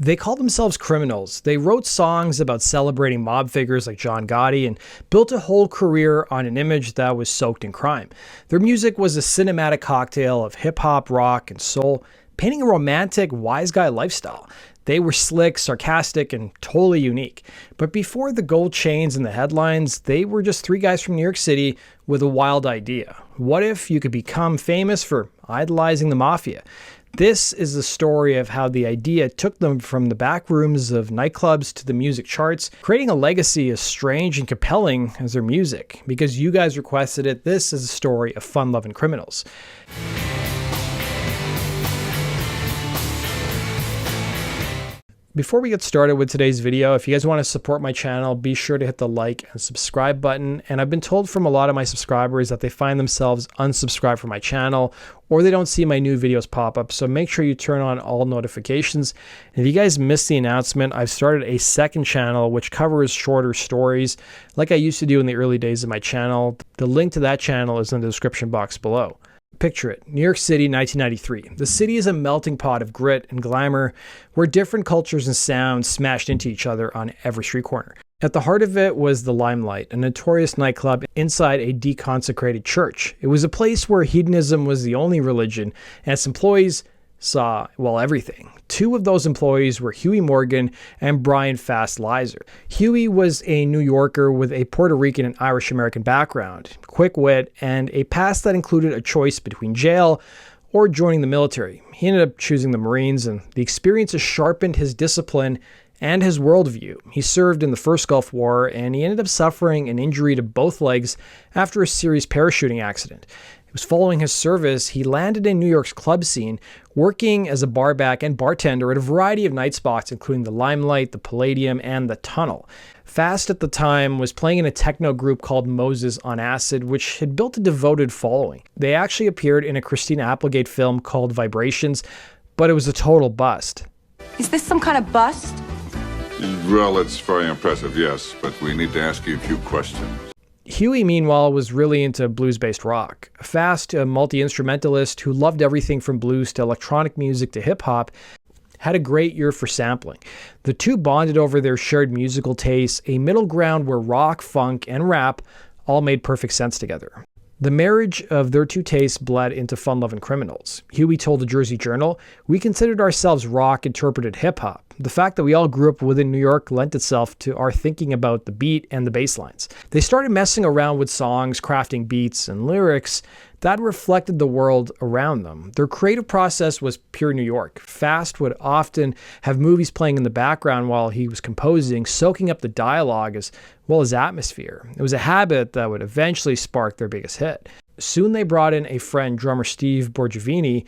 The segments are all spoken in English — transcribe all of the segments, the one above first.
They called themselves criminals. They wrote songs about celebrating mob figures like John Gotti and built a whole career on an image that was soaked in crime. Their music was a cinematic cocktail of hip-hop, rock, and soul, painting a romantic, wise guy lifestyle. They were slick, sarcastic, and totally unique. But before the gold chains and the headlines, they were just three guys from New York City with a wild idea. What if you could become famous for idolizing the Mafia? This is the story of how the idea took them from the back rooms of nightclubs to the music charts, creating a legacy as strange and compelling as their music. Because you guys requested it, this is the story of Fun Lovin Criminals. Before we get started with today's video, if you guys want to support my channel, be sure to hit the like and subscribe button. And I've been told from a lot of my subscribers that they find themselves unsubscribed from my channel, or they don't see my new videos pop up. So make sure you turn on all notifications. And if you guys missed the announcement, I've started a second channel which covers shorter stories like I used to do in the early days of my channel. The link to that channel is in the description box below. Picture it, New York City, 1993. The city is a melting pot of grit and glamour where different cultures and sounds smashed into each other on every street corner. At the heart of it was the Limelight, a notorious nightclub inside a deconsecrated church. It was a place where hedonism was the only religion, and its employees saw, well, everything. Two of those employees were Huey Morgan and Brian Fast Leiser. Huey was a New Yorker with a Puerto Rican and Irish American background, quick wit, and a past that included a choice between jail or joining the military. He ended up choosing the Marines, and the experiences sharpened his discipline and his worldview. He served in the first Gulf War, and he ended up suffering an injury to both legs after a serious parachuting accident. It was following his service, he landed in New York's club scene, working as a barback and bartender at a variety of night spots, including the Limelight, the Palladium, and the Tunnel. Fast at the time was playing in a techno group called Moses on Acid, which had built a devoted following. They actually appeared in a Christina Applegate film called Vibrations, but it was a total bust. Is this some kind of bust? Well, it's very impressive, yes, but we need to ask you a few questions. Huey, meanwhile, was really into blues-based rock. Fast, a multi-instrumentalist who loved everything from blues to electronic music to hip-hop, had a great ear for sampling. The two bonded over their shared musical tastes, a middle ground where rock, funk, and rap all made perfect sense together. The marriage of their two tastes bled into Fun Lovin Criminals. Huey told the Jersey Journal, "We considered ourselves rock interpreted hip-hop. The fact that we all grew up within New York lent itself to our thinking about the beat and the bass lines. They started messing around with songs, crafting beats and lyrics that reflected the world around them. Their creative process was pure New York. Fast would often have movies playing in the background while he was composing, soaking up the dialogue as well as atmosphere. It was a habit that would eventually spark their biggest hit. Soon they brought in a friend, drummer Steve Borgovini,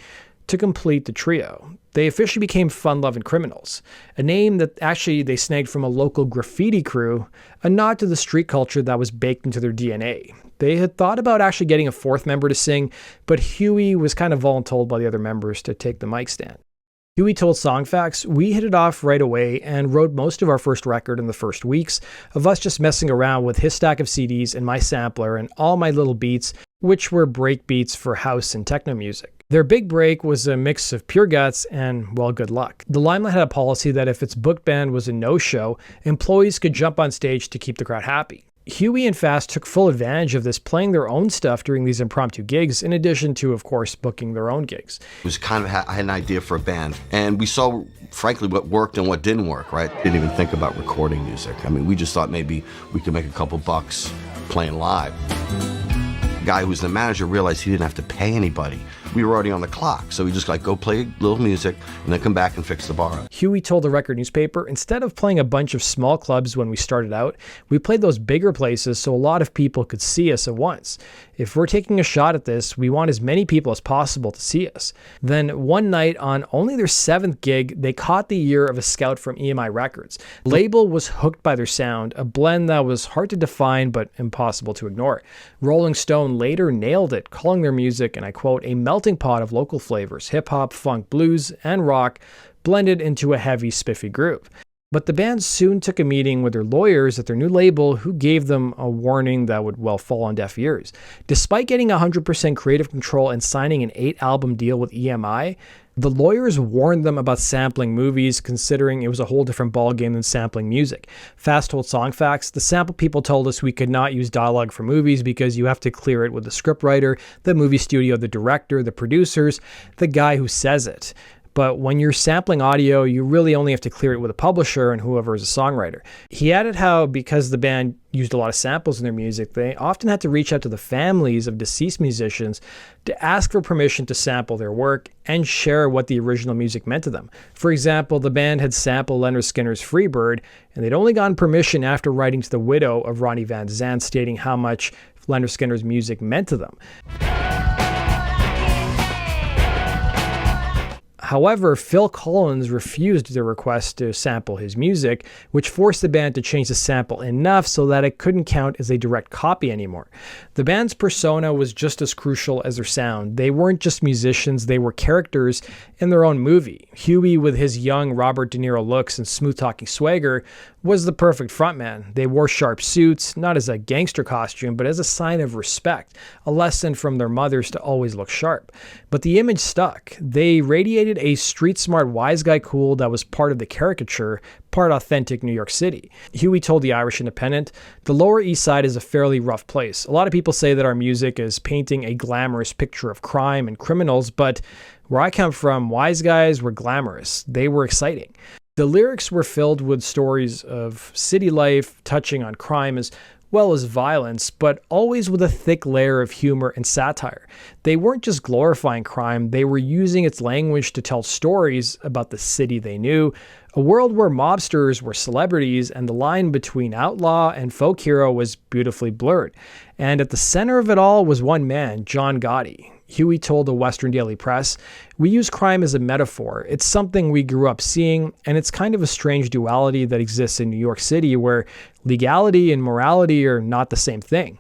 to complete the trio. They officially became Fun Lovin Criminals, a name that actually they snagged from a local graffiti crew, a nod to the street culture that was baked into their DNA. They had thought about actually getting a fourth member to sing, but Huey was kind of voluntold by the other members to take the mic stand. Huey told Songfacts, "We hit it off right away and wrote most of our first record in the first weeks of us just messing around with his stack of CDs and my sampler and all my little beats, which were break beats for house and techno music. Their big break was a mix of pure guts and, well, good luck. The Limelight had a policy that if its booked band was a no-show, employees could jump on stage to keep the crowd happy. Huey and Fast took full advantage of this, playing their own stuff during these impromptu gigs, in addition to, of course, booking their own gigs. It was kind of, I had an idea for a band, and we saw, frankly, what worked and what didn't work, right? Didn't even think about recording music. I mean, we just thought maybe we could make a couple bucks playing live. The guy who was the manager realized he didn't have to pay anybody. We were already on the clock, so we just like go play a little music and then come back and fix the bar up. Huey told the record newspaper, "Instead of playing a bunch of small clubs when we started out, we played those bigger places so a lot of people could see us at once. If we're taking a shot at this, we want as many people as possible to see us." Then one night on only their 7th gig, they caught the ear of a scout from EMI Records. The label was hooked by their sound, a blend that was hard to define but impossible to ignore. Rolling Stone later nailed it, calling their music, and I quote, "a melting pot of local flavors, hip-hop, funk, blues, and rock blended into a heavy, spiffy groove." But the band soon took a meeting with their lawyers at their new label, who gave them a warning that would, well, fall on deaf ears. Despite getting 100% creative control and signing an 8-album deal with EMI, the lawyers warned them about sampling movies, considering it was a whole different ballgame than sampling music. Fast told song facts, the sample people told us we could not use dialogue for movies because you have to clear it with the scriptwriter, the movie studio, the director, the producers, the guy who says it. But when you're sampling audio, you really only have to clear it with a publisher and whoever is a songwriter. He added how, because the band used a lot of samples in their music, they often had to reach out to the families of deceased musicians to ask for permission to sample their work and share what the original music meant to them. For example, the band had sampled Leonard Skinner's Freebird, and they'd only gotten permission after writing to the widow of Ronnie Van Zant stating how much Leonard Skinner's music meant to them. However, Phil Collins refused their request to sample his music, which forced the band to change the sample enough so that it couldn't count as a direct copy anymore. The band's persona was just as crucial as their sound. They weren't just musicians, they were characters in their own movie. Huey, with his young Robert De Niro looks and smooth-talking swagger, was the perfect frontman. They wore sharp suits, not as a gangster costume, but as a sign of respect, a lesson from their mothers to always look sharp. But the image stuck. They radiated a street-smart wise guy cool that was part of the caricature, part authentic New York City. Huey told the Irish Independent, "The Lower East Side is a fairly rough place. A lot of people say that our music is painting a glamorous picture of crime and criminals, but where I come from, wise guys were glamorous. They were exciting." The lyrics were filled with stories of city life, touching on crime as well as violence, but always with a thick layer of humor and satire. They weren't just glorifying crime, they were using its language to tell stories about the city they knew, a world where mobsters were celebrities and the line between outlaw and folk hero was beautifully blurred. And at the center of it all was one man, John Gotti. Huey told the Western Daily Press, "We use crime as a metaphor. It's something we grew up seeing, and it's kind of a strange duality that exists in New York City where legality and morality are not the same thing."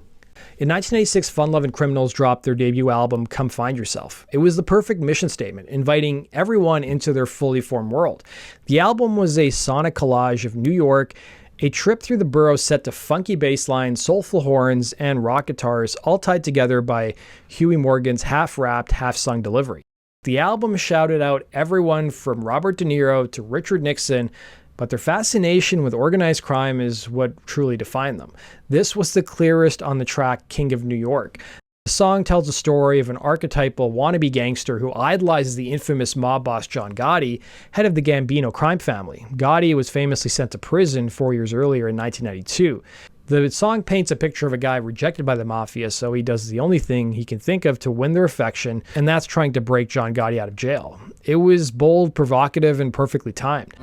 In 1986, Fun Lovin Criminals dropped their debut album, Come Find Yourself. It was the perfect mission statement, inviting everyone into their fully formed world. The album was a sonic collage of New York, a trip through the borough set to funky bass lines, soulful horns, and rock guitars, all tied together by Huey Morgan's half-rapped, half-sung delivery. The album shouted out everyone from Robert De Niro to Richard Nixon, but their fascination with organized crime is what truly defined them. This was the clearest on the track King of New York. The song tells the story of an archetypal wannabe gangster who idolizes the infamous mob boss John Gotti, head of the Gambino crime family. Gotti was famously sent to prison 4 years earlier in 1992. The song paints a picture of a guy rejected by the Mafia, so he does the only thing he can think of to win their affection, and that's trying to break John Gotti out of jail. It was bold, provocative, and perfectly timed.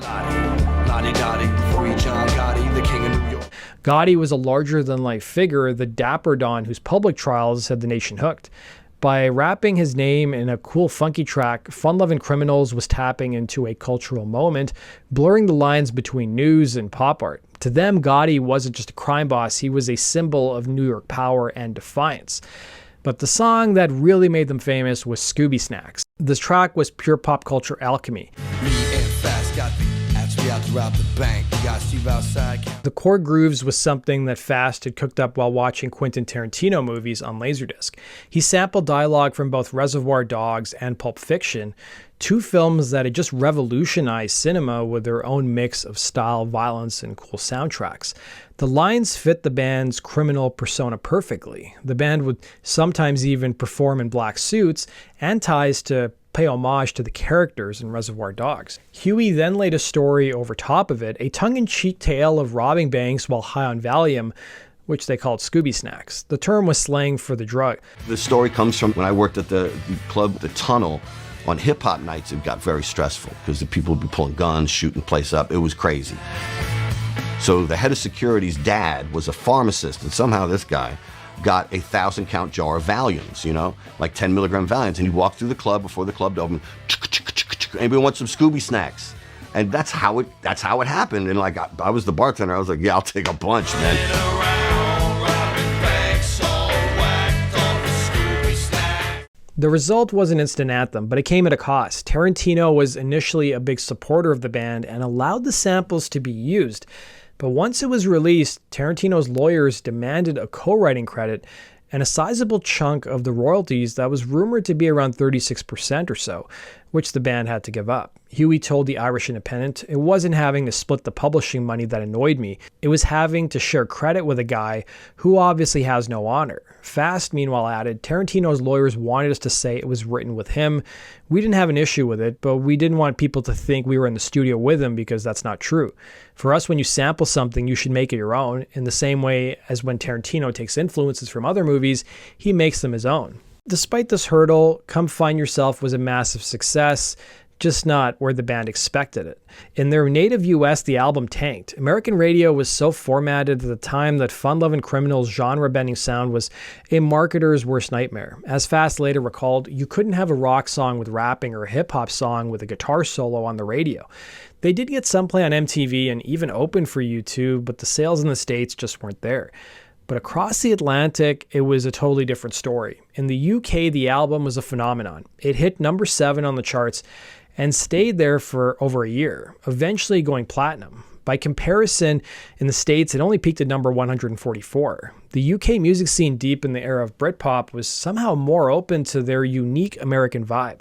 Gotti was a larger-than-life figure, the dapper Don whose public trials had the nation hooked. By wrapping his name in a cool, funky track, Fun Lovin Criminals was tapping into a cultural moment, blurring the lines between news and pop art. To them, Gotti wasn't just a crime boss, he was a symbol of New York power and defiance. But the song that really made them famous was Scooby Snacks. This track was pure pop culture alchemy. The chord grooves was something that Fast had cooked up while watching Quentin Tarantino movies on Laserdisc. He sampled dialogue from both Reservoir Dogs and Pulp Fiction, two films that had just revolutionized cinema with their own mix of style, violence, and cool soundtracks. The lines fit the band's criminal persona perfectly. The band would sometimes even perform in black suits and ties to pay homage to the characters in Reservoir Dogs. Huey then laid a story over top of it, a tongue-in-cheek tale of robbing banks while high on Valium, which they called Scooby Snacks. The term was slang for the drug. The story comes from when I worked at the club, The Tunnel. On hip-hop nights, it got very stressful because the people would be pulling guns, shooting the place up. It was crazy. So the head of security's dad was a pharmacist, and somehow this guy got a 1,000-count jar of Valiums, you know, like 10-milligram Valiums, and he walked through the club before the club opened. Anybody want some Scooby Snacks? And that's how it happened. And like I was the bartender, I was like, yeah, I'll take a bunch, man. The result was an instant anthem, but it came at a cost. Tarantino was initially a big supporter of the band and allowed the samples to be used. But once it was released, Tarantino's lawyers demanded a co-writing credit and a sizable chunk of the royalties that was rumored to be around 36% or so, which the band had to give up. Huey told the Irish Independent, "It wasn't having to split the publishing money that annoyed me. It was having to share credit with a guy who obviously has no honor." Fast, meanwhile, added, "Tarantino's lawyers wanted us to say it was written with him. We didn't have an issue with it, but we didn't want people to think we were in the studio with him because that's not true. For us, when you sample something, you should make it your own, in the same way as when Tarantino takes influences from other movies, he makes them his own." Despite this hurdle, Come Find Yourself was a massive success, just not where the band expected it. In their native US, the album tanked. American radio was so formatted at the time that Fun Lovin Criminals' genre-bending sound was a marketer's worst nightmare. As Fast later recalled, you couldn't have a rock song with rapping or a hip-hop song with a guitar solo on the radio. They did get some play on MTV and even opened for U2, but the sales in the States just weren't there. But across the Atlantic, it was a totally different story. In the UK, the album was a phenomenon. It hit number 7 on the charts and stayed there for over a year, eventually going platinum. By comparison, in the States, it only peaked at number 144. The UK music scene deep in the era of Britpop was somehow more open to their unique American vibe.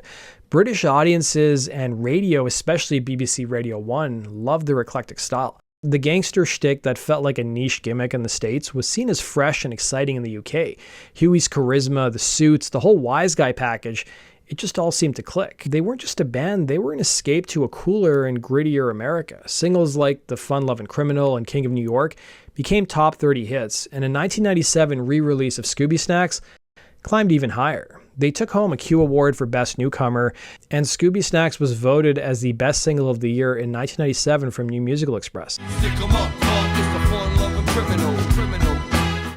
British audiences and radio, especially BBC Radio 1, loved their eclectic style. The gangster shtick that felt like a niche gimmick in the States was seen as fresh and exciting in the UK. Huey's charisma, the suits, the whole wise guy package, it just all seemed to click. They weren't just a band, they were an escape to a cooler and grittier America. Singles like The Fun Lovin Criminal and King of New York became top 30 hits, and a 1997 re-release of Scooby Snacks climbed even higher. They took home a Q Award for Best Newcomer, and Scooby Snacks was voted as the best single of the year in 1997 from New Musical Express.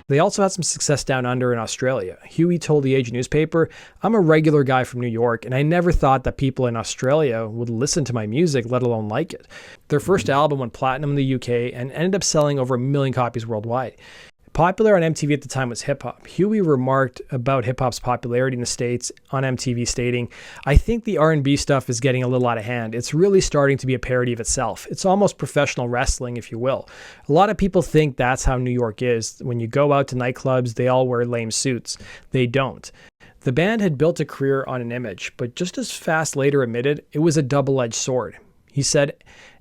They also had some success down under in Australia. Huey told the Age newspaper, "I'm a regular guy from New York, and I never thought that people in Australia would listen to my music, let alone like it." Their first album went platinum in the UK and ended up selling over 1 million copies worldwide. Popular on MTV at the time was hip-hop. Huey remarked about hip-hop's popularity in the States on MTV, stating, "I think the R&B stuff is getting a little out of hand. It's really starting to be a parody of itself. It's almost professional wrestling, if you will. A lot of people think that's how New York is. When you go out to nightclubs, they all wear lame suits. They don't." The band had built a career on an image, but just as Fast later admitted, it was a double-edged sword. He said,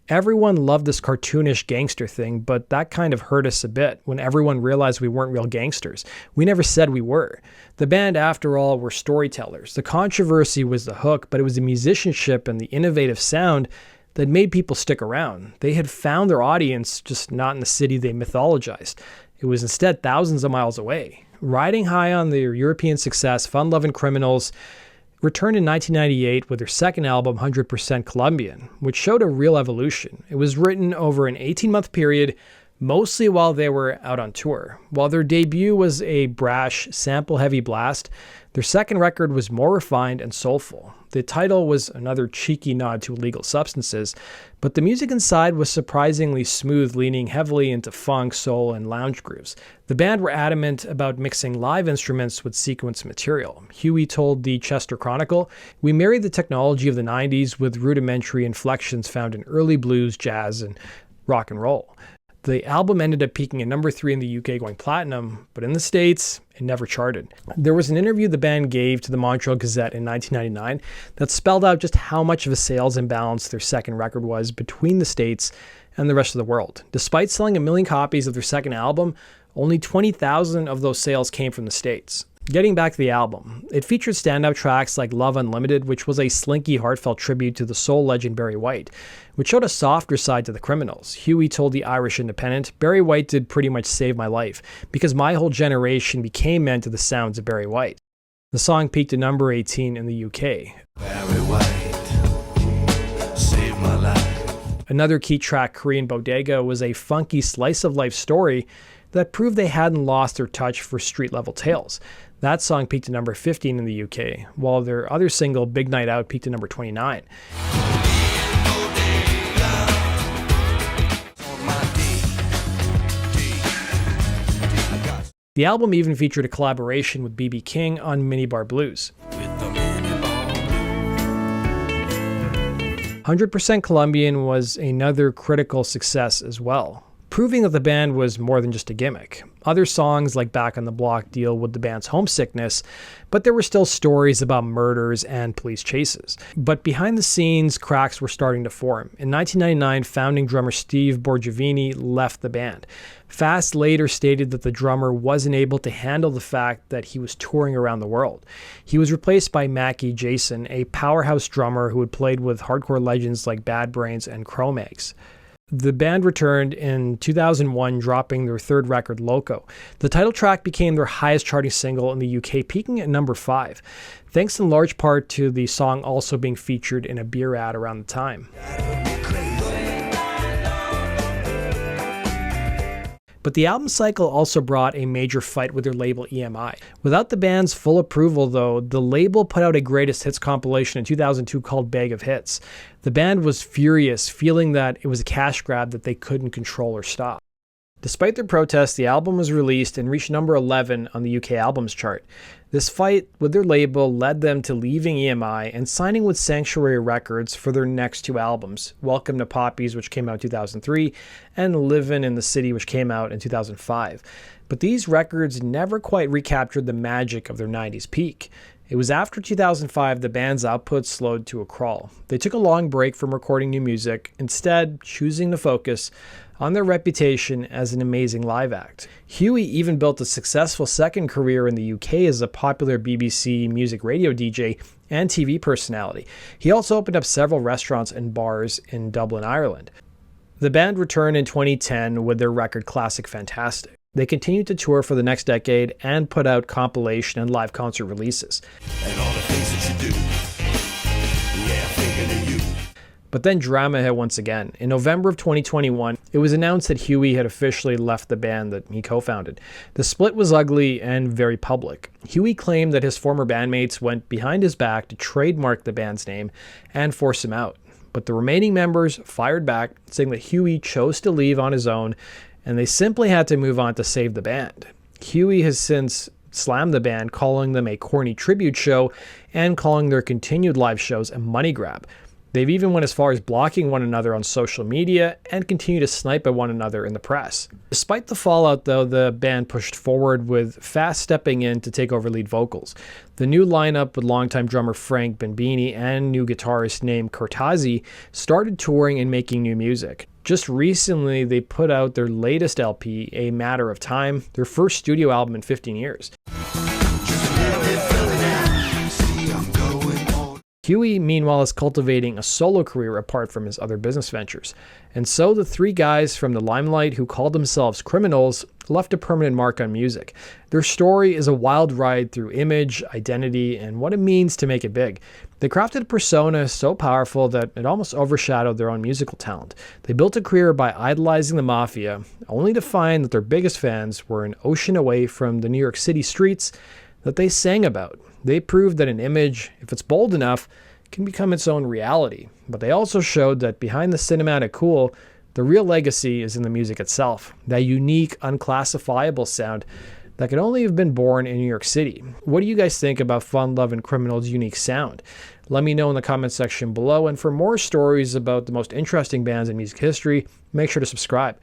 "Everyone loved this cartoonish gangster thing, but that kind of hurt us a bit when everyone realized we weren't real gangsters. We never said we were. The band, after all, were storytellers. The controversy was the hook, but it was the musicianship and the innovative sound that made people stick around. They had found their audience, just not in the city they mythologized. It was instead thousands of miles away." Riding high on their European success, Fun Lovin Criminals returned in 1998 with their second album, 100% Colombian, which showed a real evolution. It was written over an 18-month period, mostly while they were out on tour. While their debut was a brash, sample-heavy blast, their second record was more refined and soulful. The title was another cheeky nod to illegal substances, but the music inside was surprisingly smooth, leaning heavily into funk, soul, and lounge grooves. The band were adamant about mixing live instruments with sequence material. Huey told the Chester Chronicle, "We married the technology of the 90s with rudimentary inflections found in early blues, jazz, and rock and roll." The album ended up peaking at number 3 in the UK, going platinum, but in the States, it never charted. There was an interview the band gave to the Montreal Gazette in 1999 that spelled out just how much of a sales imbalance their second record was between the States and the rest of the world. Despite selling 1 million copies of their second album, only 20,000 of those sales came from the States. Getting back to the album, it featured standout tracks like Love Unlimited, which was a slinky, heartfelt tribute to the soul legend Barry White, which showed a softer side to the Criminals. Huey told the Irish Independent, "Barry White did pretty much save my life, because my whole generation became men to the sounds of Barry White." The song peaked at number 18 in the UK. Barry White, save my life. Another key track, Korean Bodega, was a funky slice-of-life story that proved they hadn't lost their touch for street-level tales. That song peaked at number 15 in the UK, while their other single, Big Night Out, peaked at number 29. The album even featured a collaboration with B.B. King on Minibar Blues. With the 100% Colombian was another critical success as well, proving that the band was more than just a gimmick. Other songs like Back on the Block deal with the band's homesickness, but there were still stories about murders and police chases. But behind the scenes, cracks were starting to form. In 1999, founding drummer Steve Borgovini left the band. Fast later stated that the drummer wasn't able to handle the fact that he was touring around the world. He was replaced by Mackie Jason, a powerhouse drummer who had played with hardcore legends like Bad Brains and Cro-Mags. The band returned in 2001, dropping their third record, Loco. The title track became their highest charting single in the UK, peaking at number 5, thanks in large part to the song also being featured in a beer ad around the time. But the album cycle also brought a major fight with their label EMI. Without the band's full approval, though, the label put out a greatest hits compilation in 2002 called Bag of Hits. The band was furious, feeling that it was a cash grab that they couldn't control or stop. Despite their protests, the album was released and reached number 11 on the UK albums chart. This fight with their label led them to leaving EMI and signing with Sanctuary Records for their next 2 albums, Welcome to Poppies, which came out in 2003, and Livin' in the City, which came out in 2005. But these records never quite recaptured the magic of their 90s peak. It was after 2005 the band's output slowed to a crawl. They took a long break from recording new music, instead choosing to focus on their reputation as an amazing live act. Huey even built a successful second career in the UK as a popular BBC music radio DJ and TV personality. He also opened up several restaurants and bars in Dublin, Ireland. The band returned in 2010 with their record Classic Fantastic. They continued to tour for the next decade and put out compilation and live concert releases. And all the things that you do, yeah, thinking of you. But then drama hit once again. In November of 2021, it was announced that Huey had officially left the band that he co-founded. The split was ugly and very public. Huey claimed that his former bandmates went behind his back to trademark the band's name and force him out. But the remaining members fired back, saying that Huey chose to leave on his own, and they simply had to move on to save the band. Huey has since slammed the band, calling them a corny tribute show and calling their continued live shows a money grab. They've even went as far as blocking one another on social media and continue to snipe at one another in the press. Despite the fallout, though, the band pushed forward with Fast stepping in to take over lead vocals. The new lineup with longtime drummer Frank Benbini and new guitarist named Cortazzi started touring and making new music. Just recently, they put out their latest LP, A Matter of Time, their first studio album in 15 years. Huey, meanwhile, is cultivating a solo career apart from his other business ventures. And so the 3 guys from the Limelight who called themselves Criminals left a permanent mark on music. Their story is a wild ride through image, identity, and what it means to make it big. They crafted a persona so powerful that it almost overshadowed their own musical talent. They built a career by idolizing the Mafia, only to find that their biggest fans were an ocean away from the New York City streets that they sang about. They proved that an image, if it's bold enough, can become its own reality. But they also showed that behind the cinematic cool, the real legacy is in the music itself, that unique, unclassifiable sound that could only have been born in New York City. What do you guys think about Fun Lovin Criminals' unique sound? Let me know in the comment section below, and for more stories about the most interesting bands in music history, make sure to subscribe.